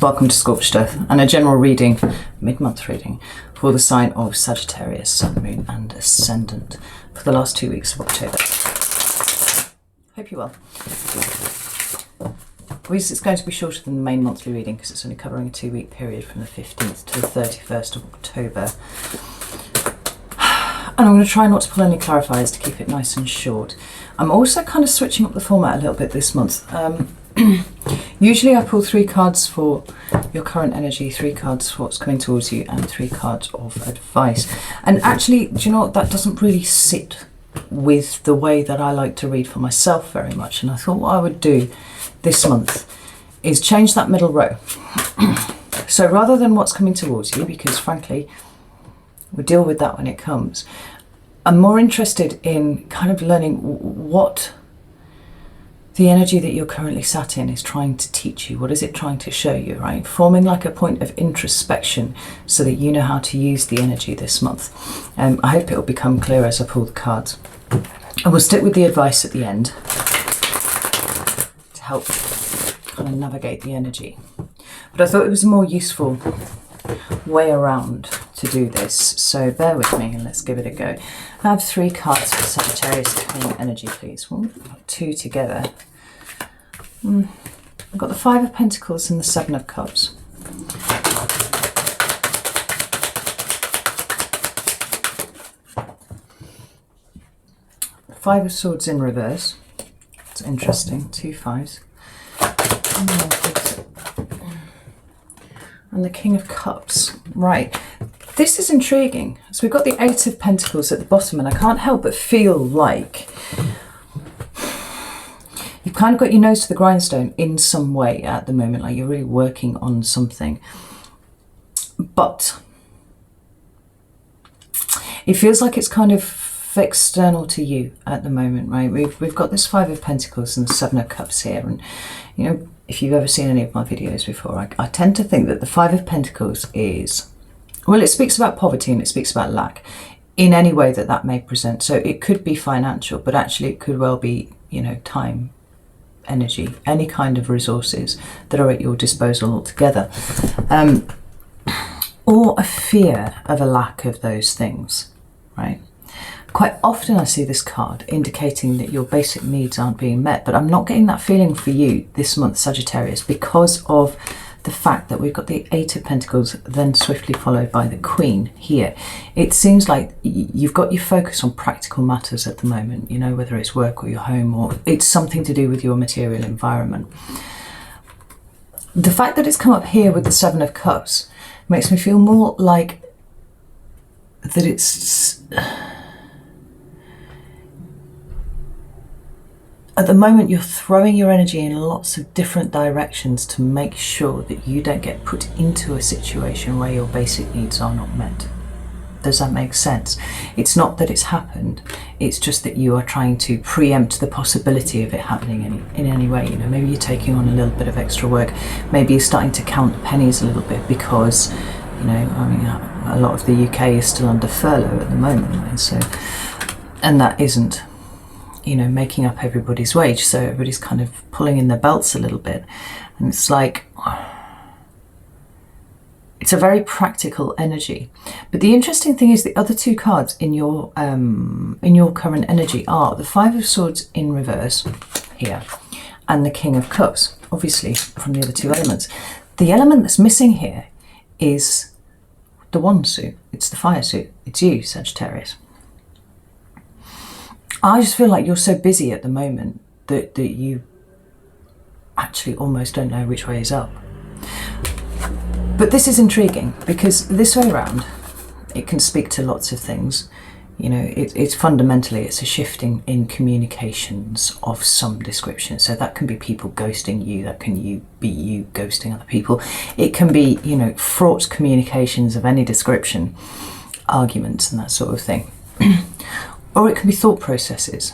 Welcome to Scorched and a general reading, mid-month reading, for the sign of Sagittarius, Sun, Moon and Ascendant for the last 2 weeks of October. Hope you're well. It's going to be shorter than the main monthly reading because it's only covering a 2-week period from the 15th to the 31st of October. And I'm going to try not to pull any clarifiers to keep it nice and short. I'm also kind of switching up the format a little bit this month. Usually I pull 3 cards for your current energy, 3 cards for what's coming towards you, and 3 cards of advice. And actually, do you know what, that doesn't really sit with the way that I like to read for myself very much. And I thought what I would do this month is change that middle row. So rather than what's coming towards you, because frankly, we'll deal with that when it comes, I'm more interested in kind of learning what the energy that you're currently sat in is trying to teach you. What is it trying to show you, right? Forming like a point of introspection so that you know how to use the energy this month. I hope it'll become clear as I pull the cards. I will stick with the advice at the end to help kind of navigate the energy. But I thought it was a more useful way around to do this, so bear with me and let's give it a go. I have 3 cards for Sagittarius King energy, please. Well, 2 together. I've got the 5 of Pentacles and the 7 of Cups. Five of Swords in reverse. It's interesting. 2 5s. And the King of Cups. Right. This is intriguing. So we've got the 8 of Pentacles at the bottom, and I can't help but feel like you've kind of got your nose to the grindstone in some way at the moment, like you're really working on something. But it feels like it's kind of external to you at the moment, right? We've got this 5 of Pentacles and the 7 of Cups here, and you know, if you've ever seen any of my videos before, I tend to think that the 5 of Pentacles is, well, it speaks about poverty and it speaks about lack in any way that that may present. So it could be financial, but actually it could well be, you know, time, energy, any kind of resources that are at your disposal altogether. Or a fear of a lack of those things, right? Quite often I see this card indicating that your basic needs aren't being met, but I'm not getting that feeling for you this month, Sagittarius, because of the fact that we've got the 8 of Pentacles, then swiftly followed by the Queen here. It seems like you've got your focus on practical matters at the moment, you know, whether it's work or your home, or it's something to do with your material environment. The fact that it's come up here with the 7 of Cups makes me feel more like that it's... At the moment, you're throwing your energy in lots of different directions to make sure that you don't get put into a situation where your basic needs are not met. Does that make sense? It's not that it's happened, it's just that you are trying to preempt the possibility of it happening in any way. You know, maybe you're taking on a little bit of extra work, maybe you're starting to count the pennies a little bit because, you know, I mean, a lot of the UK is still under furlough at the moment, right? So, and that isn't, you know, making up everybody's wage, so everybody's kind of pulling in their belts a little bit, and it's like, it's a very practical energy. But the interesting thing is the other 2 cards in your current energy are the 5 of Swords in reverse here and the King of Cups, obviously from the other 2 elements. The element that's missing here is the wand suit. It's the fire suit. It's you, Sagittarius. I just feel like you're so busy at the moment that you actually almost don't know which way is up. But this is intriguing because this way around, it can speak to lots of things. You know, it's fundamentally, it's a shifting in communications of some description. So that can be people ghosting you, that can be you ghosting other people. It can be, you know, fraught communications of any description, arguments and that sort of thing. Or it can be thought processes.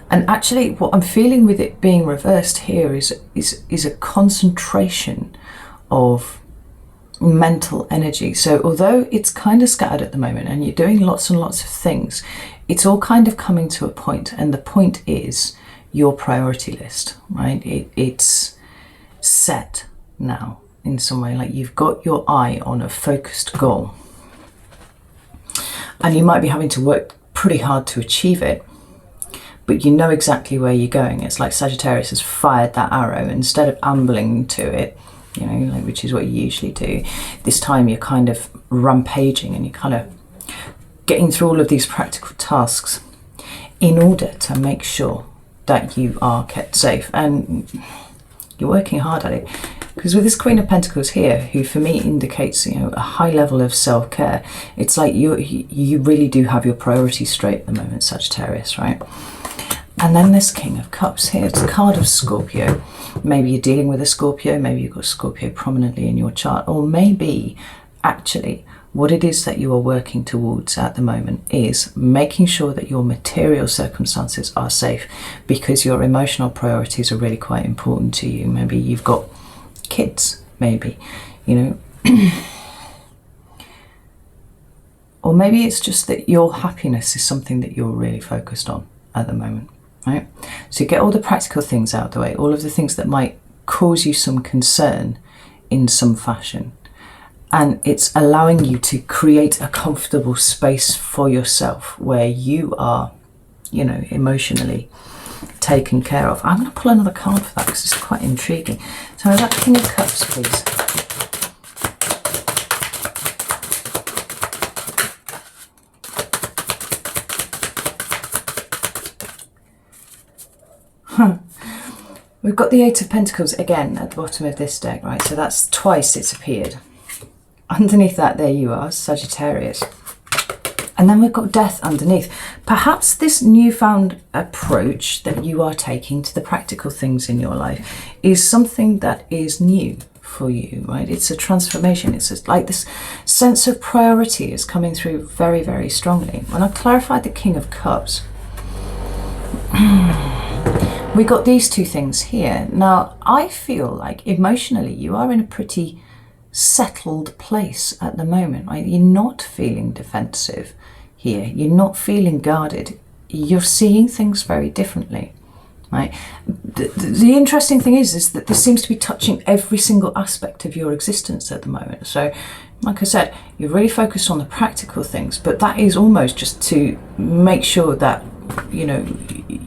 And actually what I'm feeling with it being reversed here is a concentration of mental energy. So although it's kind of scattered at the moment and you're doing lots and lots of things, it's all kind of coming to a point, and the point is your priority list, right? It's set now. in some way, like you've got your eye on a focused goal. And you might be having to work pretty hard to achieve it, but you know exactly where you're going. It's like Sagittarius has fired that arrow. Instead of ambling to it, you know, like, which is what you usually do, this time you're kind of rampaging and you're kind of getting through all of these practical tasks in order to make sure that you are kept safe. And you're working hard at it. Because with this Queen of Pentacles here, who for me indicates, you know, a high level of self-care, it's like you really do have your priorities straight at the moment, Sagittarius, right? And then this King of Cups here, it's a card of Scorpio. Maybe you're dealing with a Scorpio, maybe you've got Scorpio prominently in your chart, or maybe actually what it is that you are working towards at the moment is making sure that your material circumstances are safe, because your emotional priorities are really quite important to you. Maybe you've got kids, maybe, you know, or maybe it's just that your happiness is something that you're really focused on at the moment, right? So you get all the practical things out of the way, all of the things that might cause you some concern in some fashion, and it's allowing you to create a comfortable space for yourself where you are, you know, emotionally taken care of. I'm going to pull another card for that because it's quite intriguing. So that King of Cups, please. We've got the Eight of Pentacles again at the bottom of this deck, right? So that's twice it's appeared. Underneath that, there you are, Sagittarius. And then we've got Death underneath. Perhaps this newfound approach that you are taking to the practical things in your life is something that is new for you, right? It's a transformation. It's just like this sense of priority is coming through very, very strongly. When I clarified the King of Cups, we got these two things here. Now, I feel like emotionally you are in a pretty settled place at the moment, right? You're not feeling defensive here. You're not feeling guarded. You're seeing things very differently, right? The interesting thing is that this seems to be touching every single aspect of your existence at the moment. So, like I said, you're really focused on the practical things, but that is almost just to make sure that, you know,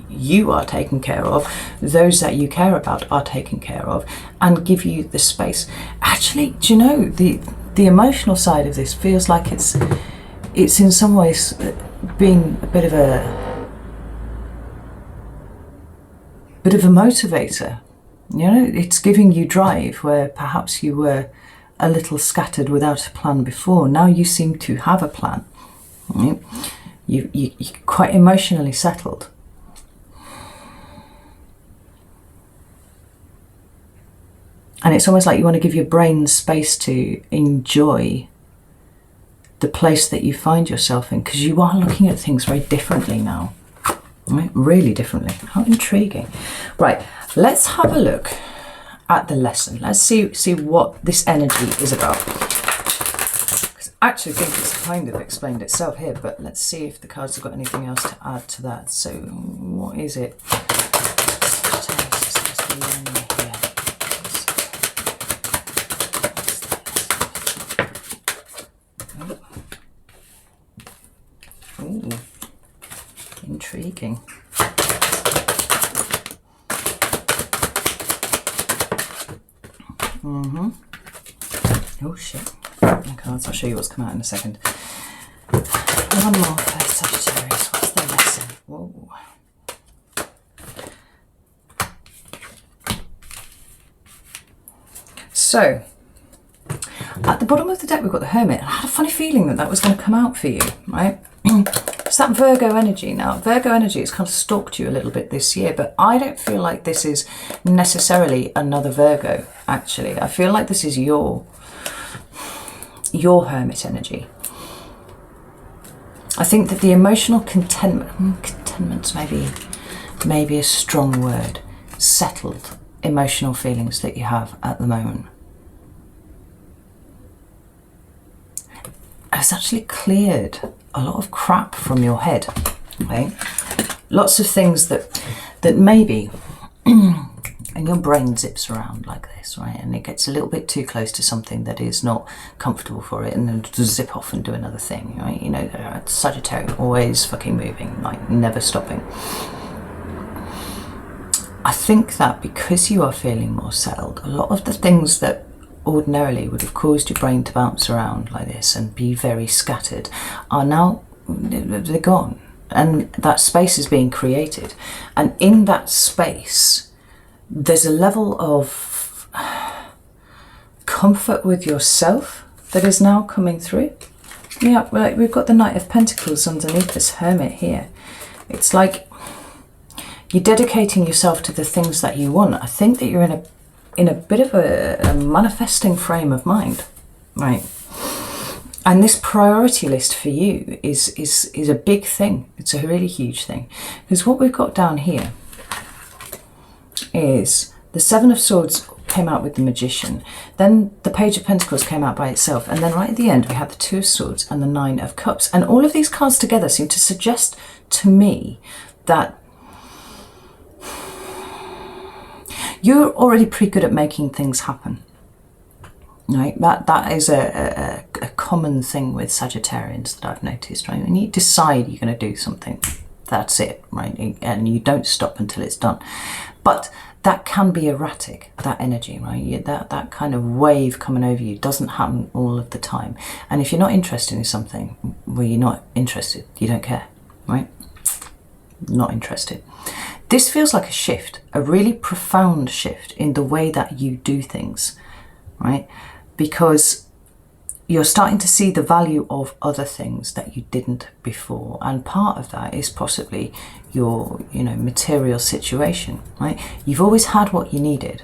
you are taken care of, those that you care about are taken care of, and give you the space. Actually, do you know, the emotional side of this feels like it's in some ways being a bit of a motivator. You know, it's giving you drive where perhaps you were a little scattered without a plan before. Now you seem to have a plan, right? You're quite emotionally settled. And it's almost like you want to give your brain space to enjoy the place that you find yourself in, because you are looking at things very differently now, right? Really differently. How intriguing. Right, let's have a look at the lesson. Let's see what this energy is about. I actually think it's kind of explained itself here, but let's see if the cards have got anything else to add to that. So what is it? Ooh, intriguing. Oh shit. The cards, I'll show you what's come out in a second. One more for Sagittarius. What's the lesson? Whoa. So, at the bottom of the deck we've got the Hermit. I had a funny feeling that was going to come out for you, right? It's that Virgo energy. Now, Virgo energy has kind of stalked you a little bit this year, but I don't feel like this is necessarily another Virgo, actually. I feel like this is your Hermit energy. I think that the emotional contentment's maybe a strong word, settled emotional feelings that you have at the moment has actually cleared a lot of crap from your head, okay? Lots of things that maybe And your brain zips around like this, right? And it gets a little bit too close to something that is not comfortable for it, and then just zip off and do another thing, right? You know, Sagittarius, always fucking moving, like never stopping. I think that because you are feeling more settled, a lot of the things that ordinarily would have caused your brain to bounce around like this and be very scattered are now, they're gone. And that space is being created. And in that space, there's a level of comfort with yourself that is now coming through. Yeah, like we've got the Knight of Pentacles underneath this Hermit here. It's like you're dedicating yourself to the things that you want. I think that you're in a bit of a manifesting frame of mind, right? And this priority list for you is a big thing. It's a really huge thing. Because what we've got down here is the Seven of Swords came out with the Magician. Then the Page of Pentacles came out by itself. And then right at the end, we have the Two of Swords and the Nine of Cups. And all of these cards together seem to suggest to me that you're already pretty good at making things happen. Right, that is a common thing with Sagittarians that I've noticed, right? When you decide you're going to do something, that's it, right? And you don't stop until it's done. But that can be erratic, that energy, right? That kind of wave coming over you doesn't happen all of the time. And if you're not interested in something, well, you're not interested, you don't care, right? Not interested. This feels like a shift, a really profound shift in the way that you do things, right? Because you're starting to see the value of other things that you didn't before, and part of that is possibly your, you know, material situation, right? You've always had what you needed.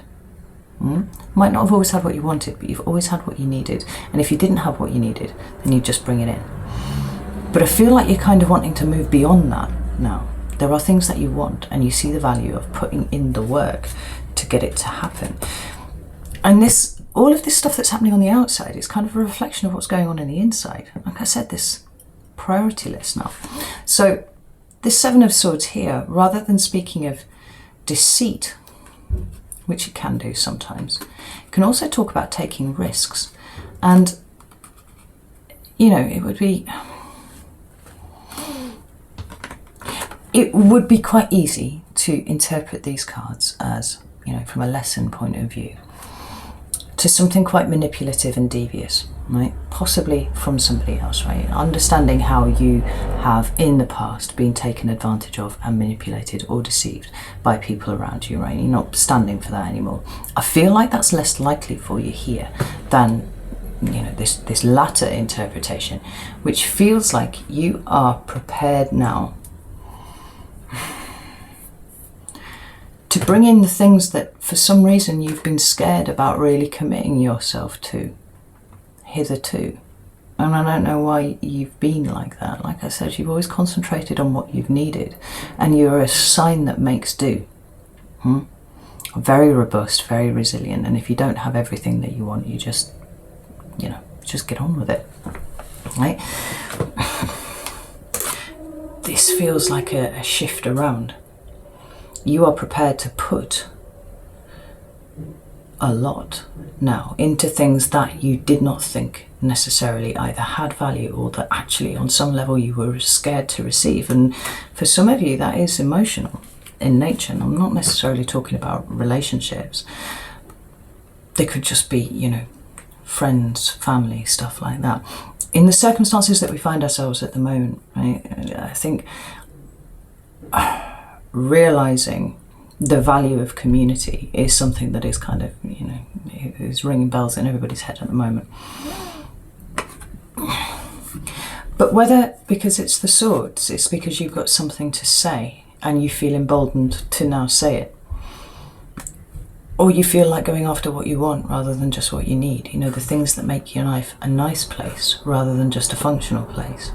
Might not have always had what you wanted, but you've always had what you needed. And if you didn't have what you needed, then you just bring it in. But I feel like you're kind of wanting to move beyond that now. There are things that you want, and you see the value of putting in the work to get it to happen. And all of this stuff that's happening on the outside is kind of a reflection of what's going on in the inside. Like I said, this priority list now. So this Seven of Swords here, rather than speaking of deceit, which it can do sometimes, it can also talk about taking risks. And, you know, it would be quite easy to interpret these cards as, you know, from a lesson point of view, to something quite manipulative and devious, right? Possibly from somebody else, right? Understanding how you have in the past been taken advantage of and manipulated or deceived by people around you, right? You're not standing for that anymore. I feel like that's less likely for you here than, you know, this latter interpretation, which feels like you are prepared now to bring in the things that for some reason you've been scared about really committing yourself to hitherto. And I don't know why you've been like that. Like I said, you've always concentrated on what you've needed, and you're a sign that makes do. Very robust, very resilient, and if you don't have everything that you want, you just, you know, just get on with it, right? This feels like a shift around. You are prepared to put a lot now into things that you did not think necessarily either had value or that actually on some level you were scared to receive. And for some of you that is emotional in nature, and I'm not necessarily talking about relationships. They could just be, you know, friends, family, stuff like that. In the circumstances that we find ourselves at the moment, right, I think realizing the value of community is something that is kind of, you know, is ringing bells in everybody's head at the moment. But whether because it's the swords, it's because you've got something to say and you feel emboldened to now say it, or you feel like going after what you want rather than just what you need, you know, the things that make your life a nice place rather than just a functional place.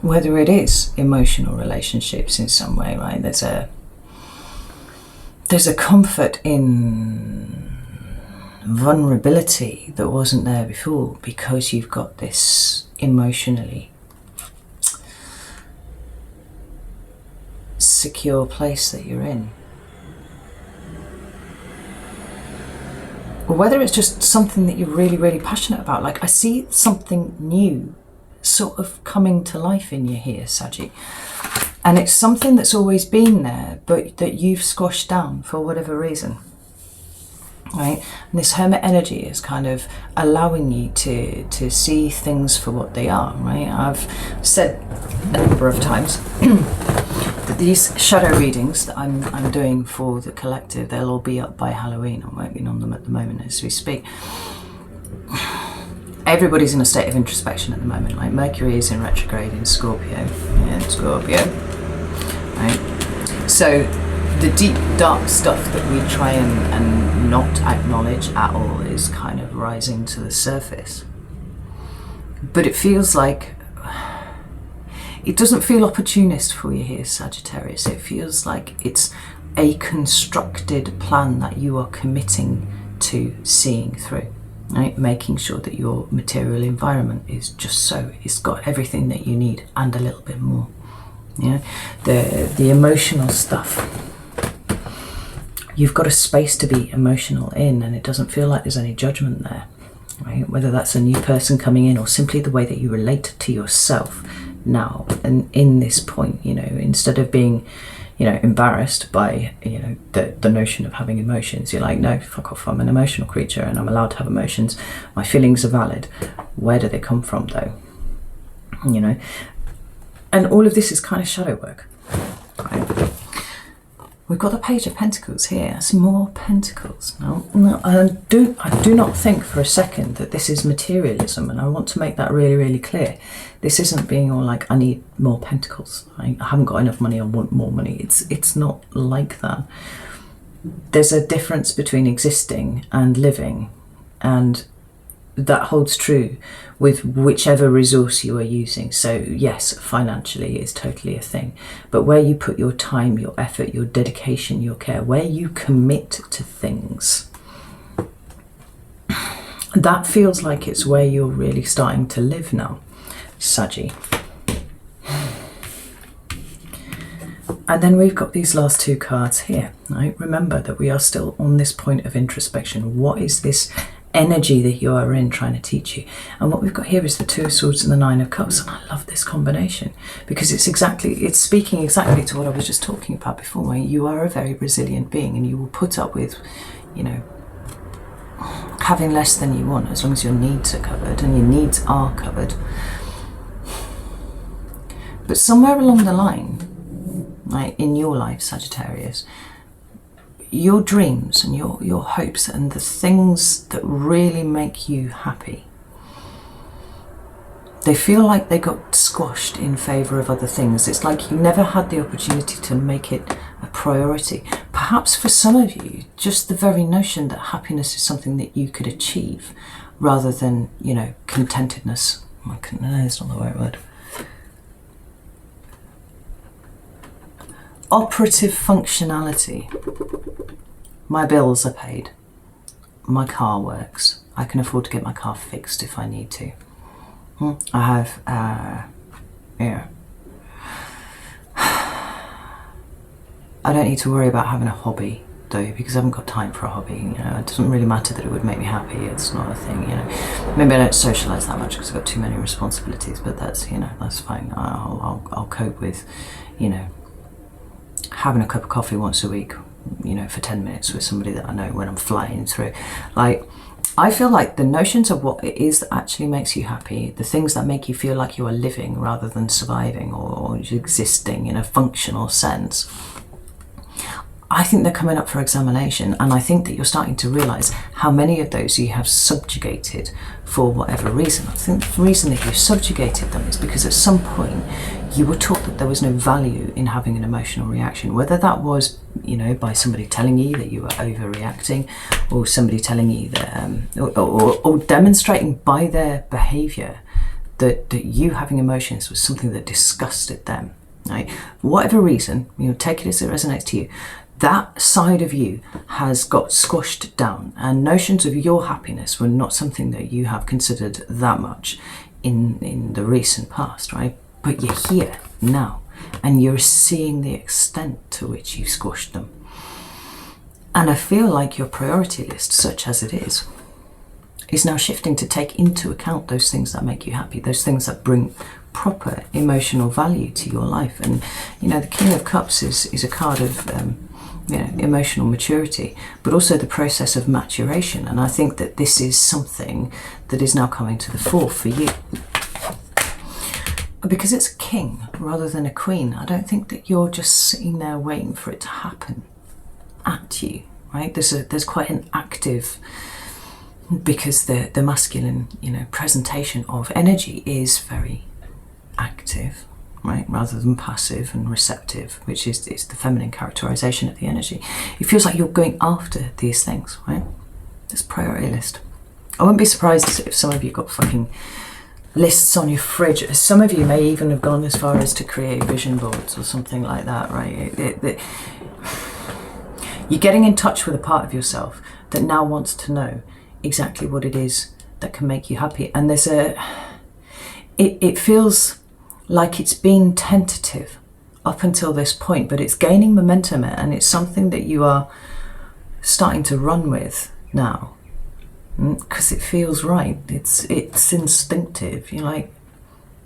Whether it is emotional relationships in some way, right? There's a comfort in vulnerability that wasn't there before because you've got this emotionally secure place that you're in. Or whether it's just something that you're really, really passionate about. Like, I see something new sort of coming to life in you here, Saggy. And it's something that's always been there, but that you've squashed down for whatever reason. Right? And this Hermit energy is kind of allowing you to see things for what they are, right? I've said a number of times that these shadow readings that I'm doing for the collective, they'll all be up by Halloween. I'm working on them at the moment as we speak. Everybody's in a state of introspection at the moment. Like, Mercury is in retrograde in Scorpio. Right? So the deep, dark stuff that we try and not acknowledge at all is kind of rising to the surface. But it feels like, it doesn't feel opportunist for you here, Sagittarius. It feels like it's a constructed plan that you are committing to seeing through. Right? Making sure that your material environment is just so, it's got everything that you need and a little bit more. Yeah, the emotional stuff. You've got a space to be emotional in, and it doesn't feel like there's any judgment there, right? Whether that's a new person coming in or simply the way that you relate to yourself now and in this point, you know, instead of being, you know, embarrassed by, you know, the notion of having emotions, you're like, no, fuck off, I'm an emotional creature and I'm allowed to have emotions. My feelings are valid. Where do they come from though? You know, and all of this is kind of shadow work, right? We've got the Page of Pentacles here. Some more Pentacles. No, I do not think for a second that this is materialism, and I want to make that really, really clear. This isn't being all like, I need more Pentacles. I haven't got enough money, I want more money. It's not like that. There's a difference between existing and living, and that holds true with whichever resource you are using. So yes, financially is totally a thing, but where you put your time, your effort, your dedication, your care, where you commit to things, that feels like it's where you're really starting to live now, Saggy. And then we've got these last two cards here, right? Remember that we are still on this point of introspection. What is this energy that you are in trying to teach you? And what we've got here is the Two of Swords and the Nine of Cups. And I love this combination because it's speaking exactly to what I was just talking about before, where you are a very resilient being and you will put up with, you know, having less than you want as long as your needs are covered, and your needs are covered. But somewhere along the line, like in your life, Sagittarius, your dreams and your hopes and the things that really make you happy, they feel like they got squashed in favour of other things. It's like you never had the opportunity to make it a priority. Perhaps for some of you, just the very notion that happiness is something that you could achieve rather than, you know, contentedness. No, that's not the right word. Operative functionality. My bills are paid. My car works. I can afford to get my car fixed if I need to. I have, yeah. I don't need to worry about having a hobby though, because I haven't got time for a hobby. You know, it doesn't really matter that it would make me happy. It's not a thing. You know, maybe I don't socialise that much because I've got too many responsibilities. But that's, you know, that's fine. I'll cope with, you know, having a cup of coffee once a week, you know, for 10 minutes with somebody that I know when I'm flying through. Like, I feel like the notions of what it is that actually makes you happy, the things that make you feel like you are living rather than surviving or existing in a functional sense, I think they're coming up for examination, and I think that you're starting to realise how many of those you have subjugated for whatever reason. I think the reason that you've subjugated them is because at some point you were taught that there was no value in having an emotional reaction, whether that was, you know, by somebody telling you that you were overreacting, or somebody telling you that, or demonstrating by their behaviour that you having emotions was something that disgusted them. Right? Whatever reason, you know, take it as it resonates to you. That side of you has got squashed down, and notions of your happiness were not something that you have considered that much in the recent past, right? But you're here now, and you're seeing the extent to which you squashed them. And I feel like your priority list, such as it is now shifting to take into account those things that make you happy, those things that bring proper emotional value to your life. And you know, the King of Cups is a card of you know, emotional maturity, but also the process of maturation. And I think that this is something that is now coming to the fore for you. Because it's a king rather than a queen, I don't think that you're just sitting there waiting for it to happen at you, right? There's quite an active, because the masculine, you know, presentation of energy is very active, right, rather than passive and receptive, which is the feminine characterization of the energy. It feels like you're going after these things, right? This priority list. I wouldn't be surprised if some of you got fucking lists on your fridge. Some of you may even have gone as far as to create vision boards or something like that, right? You're getting in touch with a part of yourself that now wants to know exactly what it is that can make you happy. And there's it feels like it's been tentative up until this point, but it's gaining momentum, and it's something that you are starting to run with now, because it feels right. It's instinctive. You're like,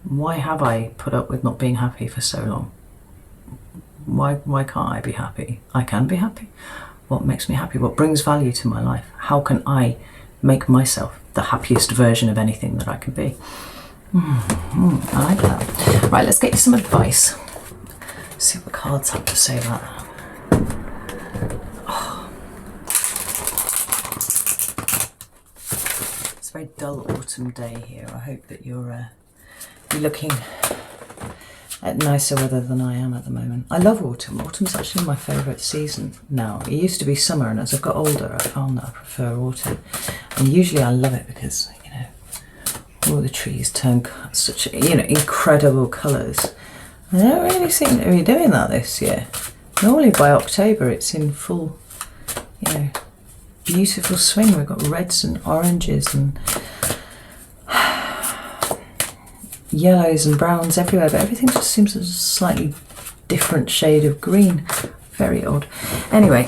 why have I put up with not being happy for so long? Why can't I be happy? I can be happy. What makes me happy? What brings value to my life? How can I make myself the happiest version of anything that I can be? I like that. Right, let's get you some advice. See what the cards have to say about that. Oh. It's a very dull autumn day here. I hope that you're looking at nicer weather than I am at the moment. I love autumn. Autumn's actually my favourite season now. It used to be summer, and as I've got older I found that I prefer autumn. And usually I love it because, you know, all the trees turn such, you know, incredible colours. I don't really seem to be doing that this year. Normally by October it's in full, you know, beautiful swing. We've got reds and oranges and yellows and browns everywhere, but everything just seems a slightly different shade of green. Very odd. Anyway,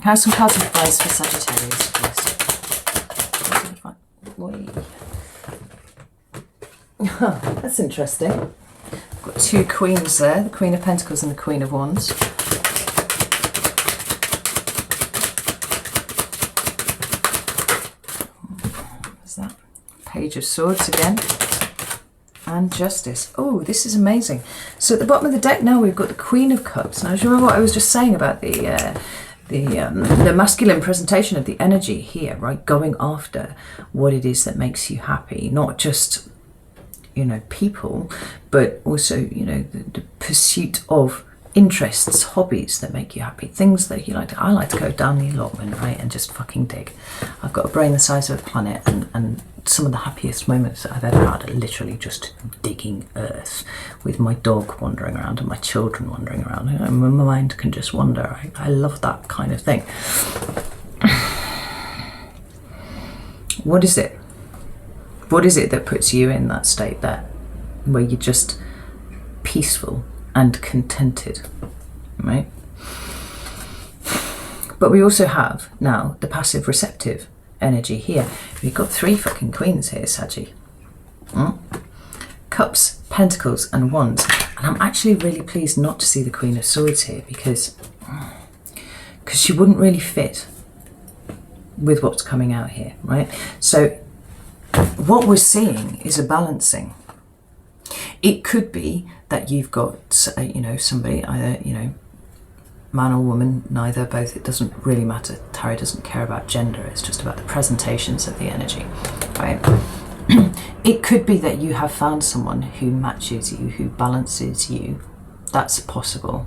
have some cards of advice for Sagittarius, please. That's interesting. I've got two queens there, the Queen of Pentacles and the Queen of Wands. What's that? Page of Swords again. And Justice. Oh, this is amazing. So at the bottom of the deck now we've got the Queen of Cups. Now, do you remember what I was just saying about the masculine presentation of the energy here, right? Going after what it is that makes you happy, not just, you know, people, but also, you know, the pursuit of interests, hobbies that make you happy, things that you like to. I like to go down the allotment, right, and just fucking dig. I've got a brain the size of a planet, and some of the happiest moments that I've ever had are literally just digging earth with my dog wandering around and my children wandering around. You know, my mind can just wander. I love that kind of thing. What is it? What is it that puts you in that state there, where you're just peaceful and contented, right? But we also have now the passive receptive energy here. We've got three fucking queens here, Saggy. Cups, Pentacles and Wands. And I'm actually really pleased not to see the Queen of Swords here, because she wouldn't really fit with what's coming out here, right? So what we're seeing is a balancing. It could be that you've got, you know, somebody, either, you know, man or woman, neither, both, it doesn't really matter. Tarot doesn't care about gender, it's just about the presentations of the energy, right? It could be that you have found someone who matches you, who balances you. That's possible.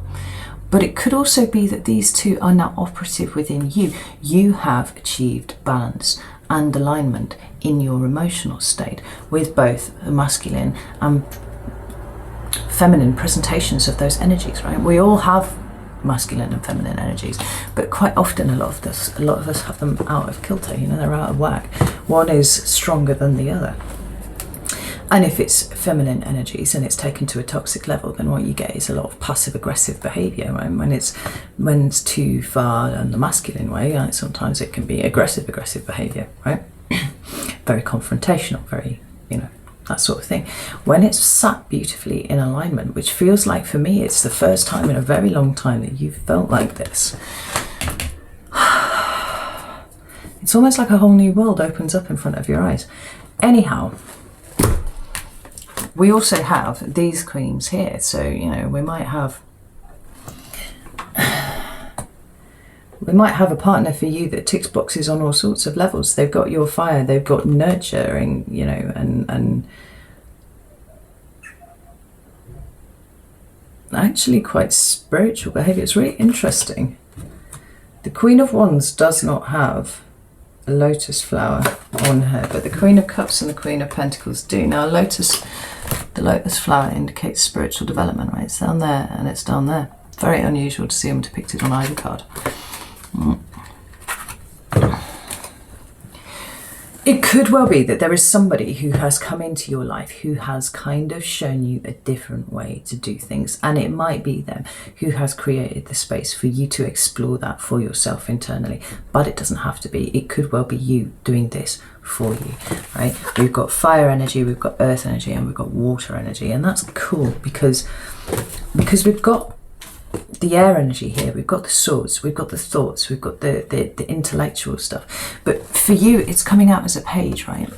But it could also be that these two are now operative within you. You have achieved balance and alignment in your emotional state with both the masculine and feminine presentations of those energies, right? We all have masculine and feminine energies, but quite often a lot of us have them out of kilter, you know, they're out of whack. One is stronger than the other. And if it's feminine energies and it's taken to a toxic level, then what you get is a lot of passive aggressive behaviour. Right? When it's too far on the masculine way, right? Sometimes it can be aggressive behaviour, right? Very confrontational, very, that sort of thing. When it's sat beautifully in alignment, which feels like for me it's the first time in a very long time that you've felt like this, it's almost like a whole new world opens up in front of your eyes. Anyhow, we also have these queens here, so we might have a partner for you that ticks boxes on all sorts of levels. They've got your fire, they've got nurturing, and actually quite spiritual behavior. It's really interesting. The Queen of Wands does not have a lotus flower on her, but the Queen of Cups and the Queen of Pentacles do. Now, the lotus flower indicates spiritual development, right? It's down there and it's down there. Very unusual to see them depicted on either card. It could well be that there is somebody who has come into your life who has kind of shown you a different way to do things, and it might be them who has created the space for you to explore that for yourself internally, but it doesn't have to be. It could well be you doing this for you, right? We've got fire energy, we've got earth energy, and we've got water energy, and that's cool because we've got the air energy here, we've got the swords, we've got the thoughts, we've got the intellectual stuff. But for you, it's coming out as a page, right?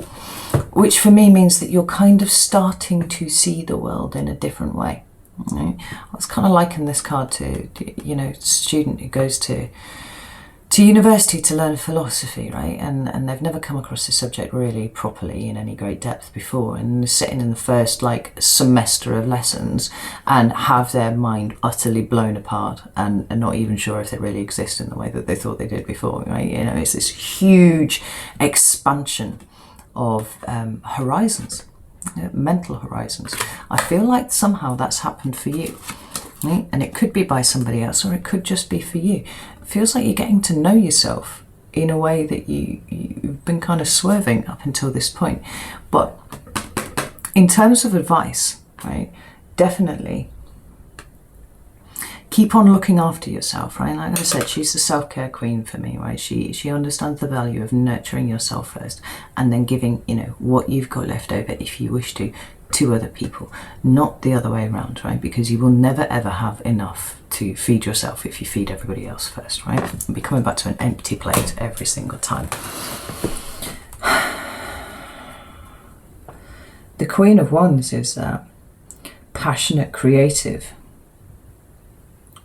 Which for me means that you're kind of starting to see the world in a different way. Right? I was kind of liking this card to a student who goes to university to learn philosophy, right? And they've never come across the subject really properly in any great depth before, and they're sitting in the first semester of lessons and have their mind utterly blown apart and not even sure if they really exist in the way that they thought they did before, right? It's this huge expansion of horizons, mental horizons. I feel like somehow that's happened for you. Right? And it could be by somebody else, or it could just be for you. It feels like you're getting to know yourself in a way that you've been kind of swerving up until this point. But in terms of advice, right, definitely keep on looking after yourself, right? Like I said, she's the self-care queen for me, right? She understands the value of nurturing yourself first and then giving, what you've got left over, if you wish to other people, not the other way around, right? Because you will never ever have enough to feed yourself if you feed everybody else first, right? You'll be coming back to an empty plate every single time. The Queen of Wands is passionate, creative,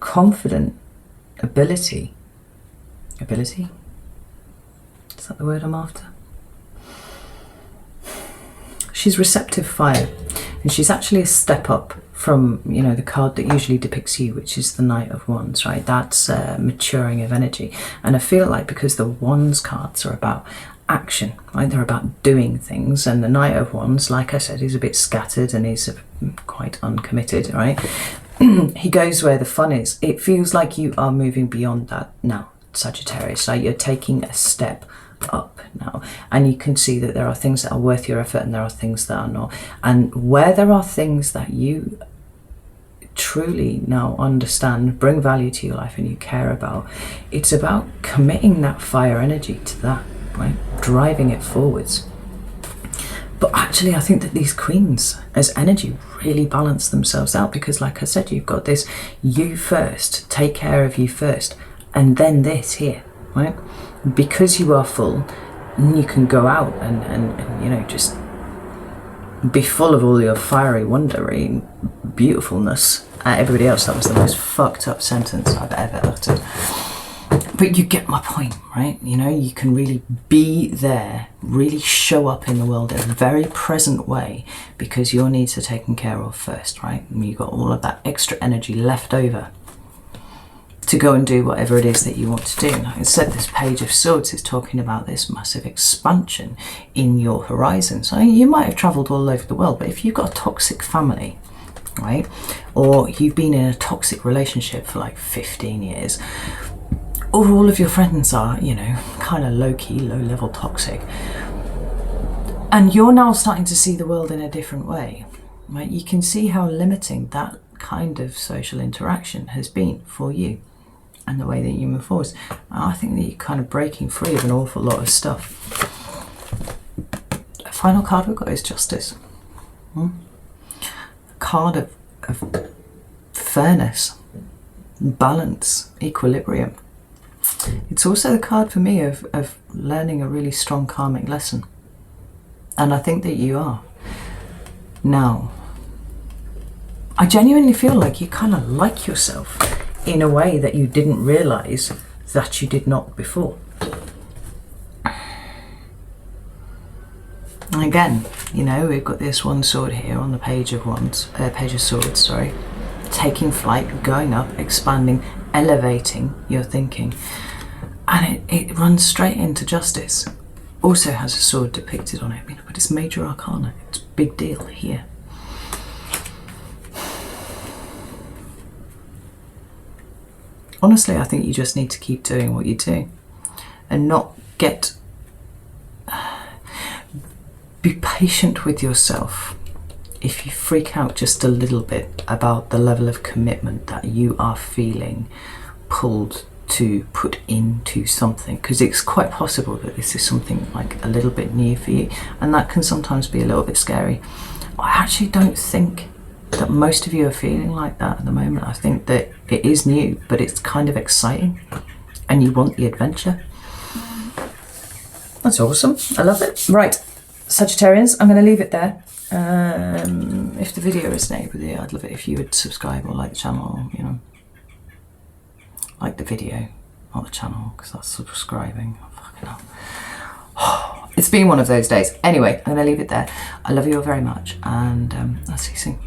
confident, ability. Is that the word I'm after? She's receptive fire, and she's actually a step up from the card that usually depicts you, which is the Knight of Wands, right? That's maturing of energy. And I feel like because the Wands cards are about action, right? They're about doing things, and the Knight of Wands, like I said, he's a bit scattered and he's quite uncommitted, right? He goes where the fun is. It feels like you are moving beyond that now, Sagittarius. Like you're taking a step up now, and you can see that there are things that are worth your effort and there are things that are not. And where there are things that you truly now understand, bring value to your life and you care about, it's about committing that fire energy to that, right? Driving it forwards. But actually I think that these queens as energy really balance themselves out, because like I said, you've got this you first, take care of you first, and then this here, right? Because you are full, you can go out and just be full of all your fiery wondery beautifulness at everybody else. That was the most fucked up sentence I've ever uttered. But you get my point, right? You can really be there, really show up in the world in a very present way, because your needs are taken care of first, right? And you've got all of that extra energy left over to go and do whatever it is that you want to do. Like I said, this Page of Swords is talking about this massive expansion in your horizons. So you might have travelled all over the world, but if you've got a toxic family, right, or you've been in a toxic relationship for like 15 years, or all of your friends are, kind of low-key, low-level toxic, And you're now starting to see the world in a different way, right? You can see how limiting that kind of social interaction has been for you and the way that you move forward. I think that you're kind of breaking free of an awful lot of stuff. The final card we've got is Justice. A card of fairness, balance, equilibrium. It's also the card for me of learning a really strong karmic lesson. And I think that you are. Now, I genuinely feel like you kind of like yourself in a way that you didn't realise that you did not before. Again, you know, we've got this one sword here on the page of swords, sorry. Taking flight, going up, expanding, elevating your thinking. And it runs straight into Justice. Also has a sword depicted on it, but it's major arcana. It's a big deal here. Honestly, I think you just need to keep doing what you do and not be patient with yourself if you freak out just a little bit about the level of commitment that you are feeling pulled to put into something, because it's quite possible that this is something like a little bit new for you, and that can sometimes be a little bit scary. I actually don't think that most of you are feeling like that at the moment. I think that it is new, but it's kind of exciting and you want the adventure. That's awesome. I love it. Right, Sagittarians, I'm going to leave it there. If the video resonated with you, I'd love it if you would subscribe or like the channel, you know. Like the video, not the channel, because that's subscribing. Oh, fucking hell. It's been one of those days. Anyway, I'm going to leave it there. I love you all very much, and I'll see you soon.